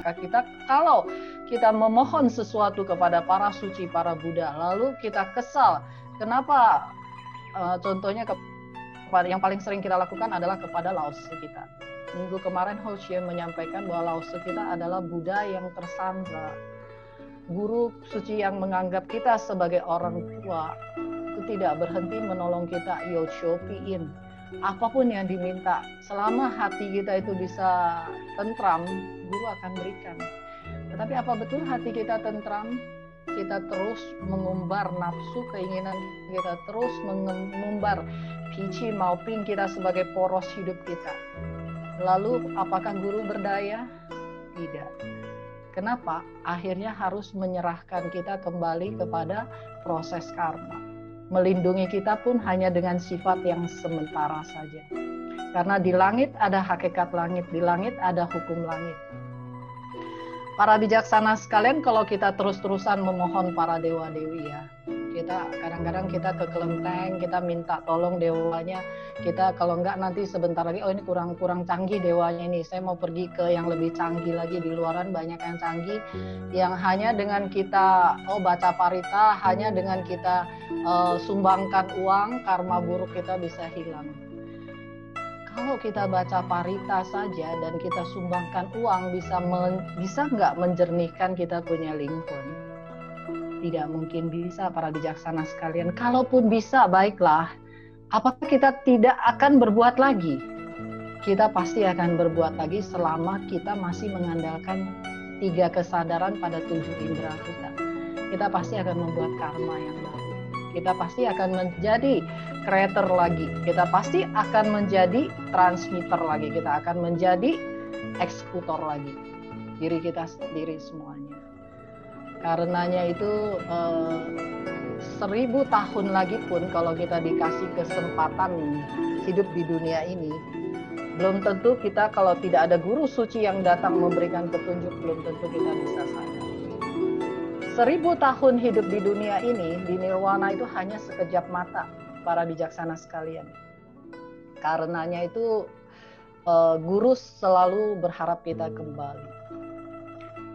kita, kalau kita memohon sesuatu kepada para suci, para Buddha, lalu kita kesal, kenapa contohnya yang paling sering kita lakukan adalah kepada Lao Tzu kita. Minggu kemarin Ho Xie menyampaikan bahwa Lao Tzu kita adalah Buddha yang tersandra, guru suci yang menganggap kita sebagai orang tua, itu tidak berhenti menolong kita, yo shopiin apapun yang diminta, selama hati kita itu bisa tentram, guru akan berikan. Tetapi apa betul hati kita tentram? Kita terus mengumbar nafsu, keinginan kita terus mengumbar pici mauping kita sebagai poros hidup kita. Lalu apakah guru berdaya? Tidak. Kenapa? Akhirnya harus menyerahkan kita kembali kepada proses karma. Melindungi kita pun hanya dengan sifat yang sementara saja. Karena di langit ada hakikat langit, di langit ada hukum langit. Para bijaksana sekalian, kalau kita terus-terusan memohon para dewa-dewi ya, kita kadang-kadang kita ke kelenteng, kita minta tolong dewanya, kita kalau enggak nanti sebentar lagi, oh ini kurang canggih dewanya ini, saya mau pergi ke yang lebih canggih lagi, di luaran banyak yang canggih, yang hanya dengan kita baca parita, hanya dengan kita sumbangkan uang, karma buruk kita bisa hilang. Kalau kita baca parita saja dan kita sumbangkan uang, bisa nggak menjernihkan kita punya lingkungan? Tidak mungkin bisa, para bijaksana sekalian. Kalaupun bisa, baiklah. Apakah kita tidak akan berbuat lagi? Kita pasti akan berbuat lagi selama kita masih mengandalkan 3 kesadaran pada 7 indera kita. Kita pasti akan membuat karma yang baru. Kita pasti akan menjadi creator lagi. Kita pasti akan menjadi transmitter lagi. Kita akan menjadi eksekutor lagi. Diri kita sendiri semuanya. Karenanya itu 1000 tahun lagi pun kalau kita dikasih kesempatan hidup di dunia ini, belum tentu kita, kalau tidak ada guru suci yang datang memberikan petunjuk, belum tentu kita bisa sadar. 1000 tahun hidup di dunia ini, di nirwana itu hanya sekejap mata, para bijaksana sekalian. Karenanya itu guru selalu berharap kita kembali.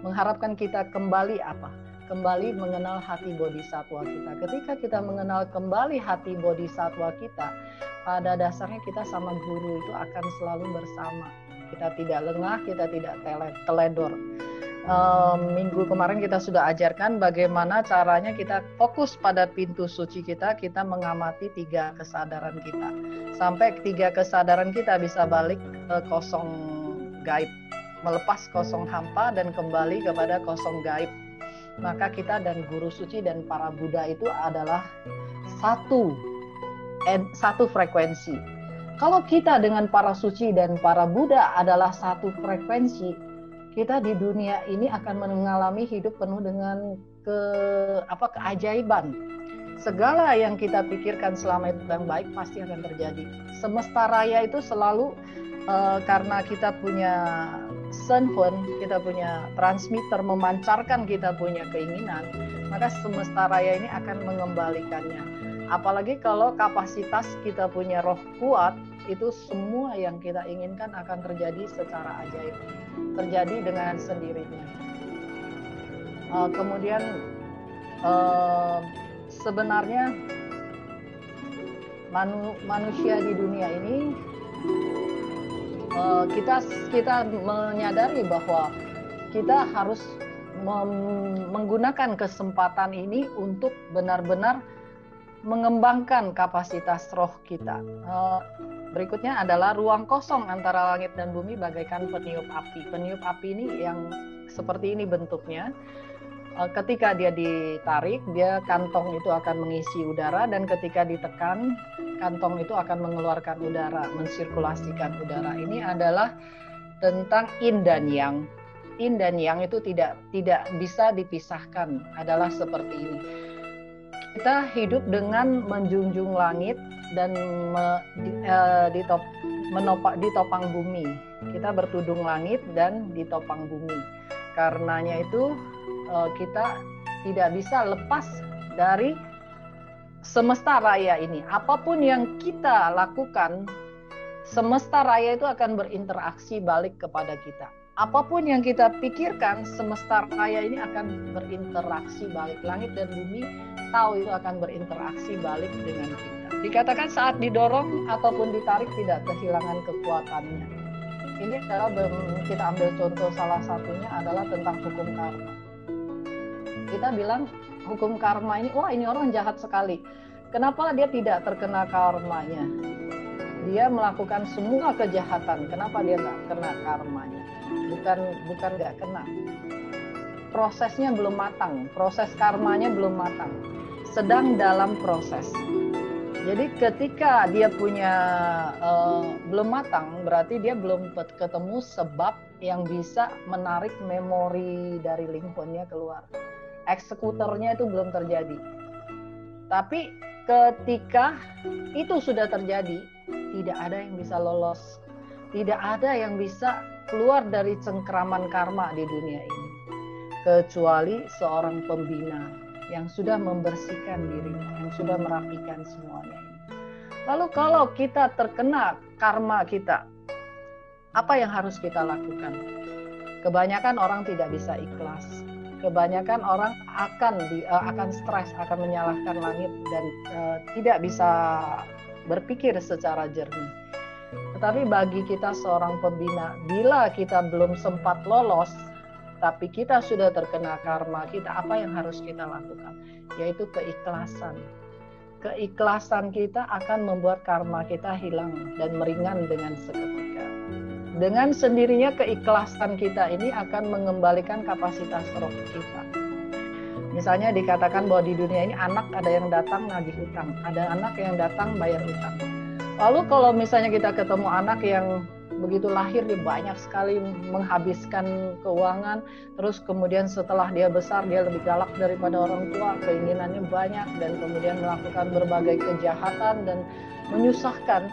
Mengharapkan kita kembali apa? Kembali mengenal hati bodhisatwa kita. Ketika kita mengenal kembali hati bodhisatwa kita, pada dasarnya kita sama guru itu akan selalu bersama. Kita tidak lengah, kita tidak teledor. Minggu kemarin kita sudah ajarkan bagaimana caranya kita fokus pada pintu suci kita mengamati 3 kesadaran kita. Sampai 3 kesadaran kita bisa balik ke kosong gaib, melepas kosong hampa dan kembali kepada kosong gaib. Maka kita dan guru suci dan para Buddha itu adalah satu frekuensi. Kalau kita dengan para suci dan para Buddha adalah satu frekuensi, kita di dunia ini akan mengalami hidup penuh dengan keajaiban. Segala yang kita pikirkan selama itu yang baik pasti akan terjadi. Semesta raya itu selalu karena kita punya senhun, kita punya transmitter memancarkan kita punya keinginan, maka semesta raya ini akan mengembalikannya. Apalagi kalau kapasitas kita punya roh kuat, itu semua yang kita inginkan akan terjadi secara ajaib, terjadi dengan sendirinya. Kemudian sebenarnya manusia di dunia ini kita menyadari bahwa kita harus menggunakan kesempatan ini untuk benar-benar mengembangkan kapasitas roh kita. Berikutnya adalah ruang kosong antara langit dan bumi bagaikan peniup api. Peniup api ini yang seperti ini bentuknya. Ketika dia ditarik, kantong itu akan mengisi udara, dan ketika ditekan, kantong itu akan mengeluarkan udara, mensirkulasikan udara. Ini adalah tentang yin dan yang. Yin dan yang itu tidak bisa dipisahkan, adalah seperti ini. Kita hidup dengan menjunjung langit dan ditopang bumi. Kita bertudung langit dan ditopang bumi. Karenanya itu kita tidak bisa lepas dari semesta raya ini. Apapun yang kita lakukan, semesta raya itu akan berinteraksi balik kepada kita. apapun yang kita pikirkan, semesta raya ini akan berinteraksi balik. Langit dan bumi tahu itu akan berinteraksi balik dengan kita. Dikatakan saat didorong ataupun ditarik tidak kehilangan kekuatannya. Ini adalah, kita ambil contoh salah satunya adalah tentang hukum karma. Kita bilang hukum karma ini, wah ini orang jahat sekali. Kenapa dia tidak terkena karmanya? Dia melakukan semua kejahatan. Kenapa dia nggak kena karmanya? Bukan nggak kena. Prosesnya belum matang. Proses karmanya belum matang. Sedang dalam proses. Jadi ketika dia punya belum matang, berarti dia belum ketemu sebab yang bisa menarik memori dari lingkungannya keluar. Eksekutornya itu belum terjadi. Tapi ketika itu sudah terjadi, tidak ada yang bisa lolos. Tidak ada yang bisa keluar dari cengkeraman karma di dunia ini. Kecuali seorang pembina yang sudah membersihkan dirinya, yang sudah merapikan semuanya ini. Lalu kalau kita terkena karma kita, apa yang harus kita lakukan? Kebanyakan orang tidak bisa ikhlas. Kebanyakan orang akan stres, akan menyalahkan langit dan tidak bisa berpikir secara jernih. Tetapi bagi kita seorang pembina, bila kita belum sempat lolos, tapi kita sudah terkena karma kita, apa yang harus kita lakukan? Yaitu keikhlasan. Keikhlasan kita akan membuat karma kita hilang dan meringan dengan seketika. Dengan sendirinya keikhlasan kita ini akan mengembalikan kapasitas roh kita. Misalnya dikatakan bahwa di dunia ini anak ada yang datang nagih utang, ada anak yang datang bayar utang. Lalu kalau misalnya kita ketemu anak yang begitu lahir dia banyak sekali menghabiskan keuangan, terus kemudian setelah dia besar dia lebih galak daripada orang tua, keinginannya banyak dan kemudian melakukan berbagai kejahatan dan menyusahkan,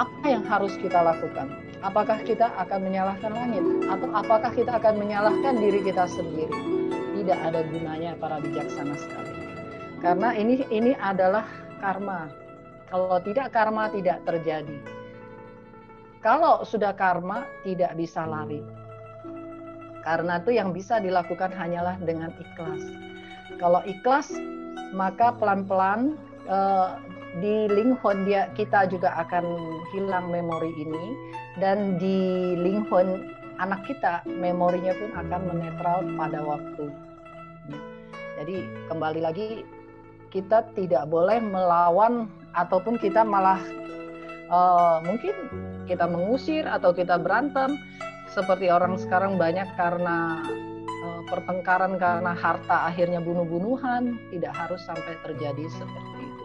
apa yang harus kita lakukan? Apakah kita akan menyalahkan langit atau apakah kita akan menyalahkan diri kita sendiri? Tidak ada gunanya para bijaksana sekali. Karena ini adalah karma. Kalau tidak karma tidak terjadi. Kalau sudah karma tidak bisa lari. Karena itu yang bisa dilakukan hanyalah dengan ikhlas. Kalau ikhlas maka pelan-pelan di lingkungan kita juga akan hilang memori ini, dan di lingkungan anak kita memorinya pun akan menetral pada waktu. Jadi kembali lagi kita tidak boleh melawan ataupun kita malah mungkin kita mengusir atau kita berantem seperti orang sekarang banyak karena pertengkaran karena harta akhirnya bunuh-bunuhan. Tidak harus sampai terjadi seperti itu.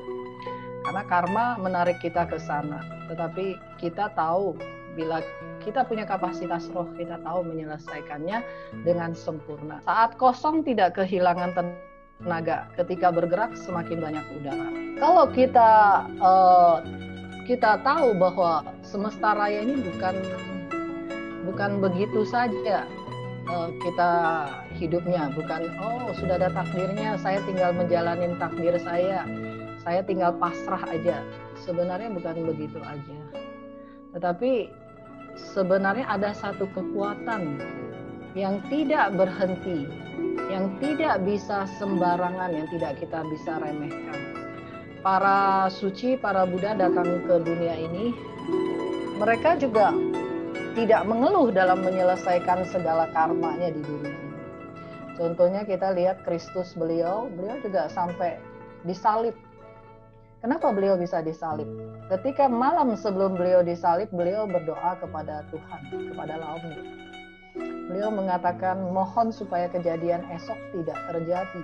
Karena karma menarik kita ke sana. Tetapi kita tahu bila kita punya kapasitas roh, kita tahu menyelesaikannya dengan sempurna. Saat kosong tidak kehilangan tenaga. Ketika bergerak semakin banyak udara. Kalau kita tahu bahwa semesta raya ini bukan begitu saja kita hidupnya, bukan sudah ada takdirnya, saya tinggal menjalanin takdir saya tinggal pasrah aja. Sebenarnya bukan begitu aja. Tetapi sebenarnya ada satu kekuatan yang tidak berhenti, yang tidak bisa sembarangan, yang tidak kita bisa remehkan. Para suci, para Buddha datang ke dunia ini, mereka juga tidak mengeluh dalam menyelesaikan segala karmanya di dunia ini. Contohnya kita lihat Kristus, beliau juga sampai disalib. Kenapa beliau bisa disalib? Ketika malam sebelum beliau disalib, beliau berdoa kepada Tuhan, kepada Laomnya. Beliau mengatakan, mohon supaya kejadian esok tidak terjadi.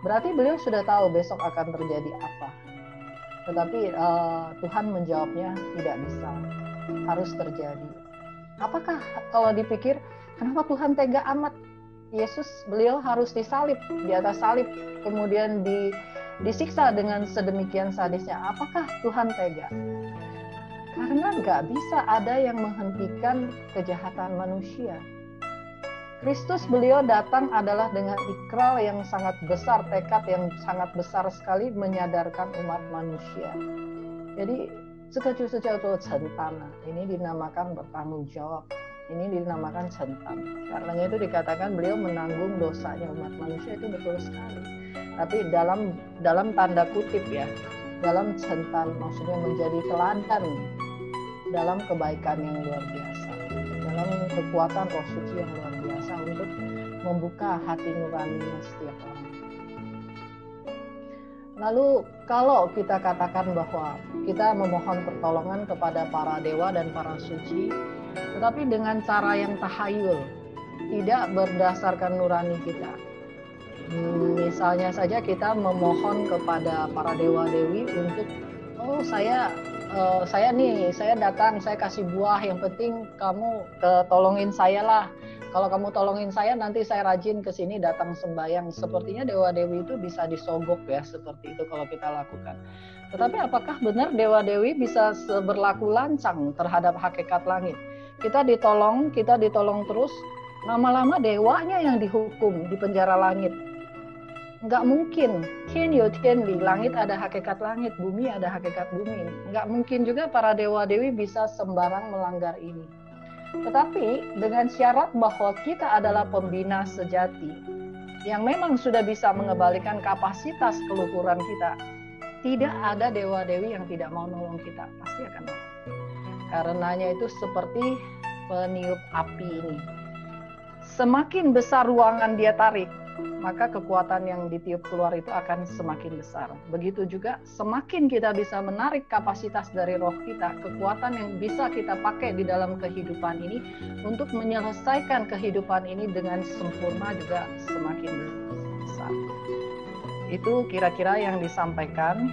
Berarti beliau sudah tahu besok akan terjadi apa. Tetapi Tuhan menjawabnya tidak bisa, harus terjadi. Apakah kalau dipikir, kenapa Tuhan tega amat? Yesus, beliau harus disalib, di atas salib, kemudian disiksa dengan sedemikian sadisnya. Apakah Tuhan tega? Karena nggak bisa ada yang menghentikan kejahatan manusia. Kristus, beliau datang adalah dengan ikrar yang sangat besar, tekad yang sangat besar sekali menyadarkan umat manusia. Jadi, ini dinamakan bertanggung jawab. Ini dinamakan centang. Karenanya itu dikatakan beliau menanggung dosanya umat manusia, itu betul sekali. Tapi dalam tanda kutip ya, dalam centang maksudnya menjadi teladan dalam kebaikan yang luar biasa, dalam kekuatan Roh Suci yang luar biasa untuk membuka hati nuraninya setiap orang. Lalu kalau kita katakan bahwa kita memohon pertolongan kepada para dewa dan para suci, tetapi dengan cara yang tahayul, tidak berdasarkan nurani kita. Misalnya saja kita memohon kepada para dewa-dewi untuk, oh saya datang, saya kasih buah, yang penting kamu tolongin saya lah. Kalau kamu tolongin saya, nanti saya rajin ke sini datang sembahyang. Sepertinya dewa-dewi itu bisa disogok ya, seperti itu kalau kita lakukan. Tetapi apakah benar dewa-dewi bisa berlaku lancang terhadap hakikat langit? Kita ditolong terus, lama-lama dewanya yang dihukum di penjara langit. Nggak mungkin. Tian you tian li, langit ada hakikat langit, bumi ada hakikat bumi. Nggak mungkin juga para dewa-dewi bisa sembarang melanggar ini. Tetapi dengan syarat bahwa kita adalah pembina sejati yang memang sudah bisa mengembalikan kapasitas keluhuran kita. Tidak ada dewa-dewi yang tidak mau nolong kita, pasti akan nolong. Karenanya itu seperti peniup api ini. Semakin besar ruangan dia tarik, maka kekuatan yang ditiup keluar itu akan semakin besar. Begitu juga semakin kita bisa menarik kapasitas dari roh kita, kekuatan yang bisa kita pakai di dalam kehidupan ini untuk menyelesaikan kehidupan ini dengan sempurna juga semakin besar. Itu kira-kira yang disampaikan.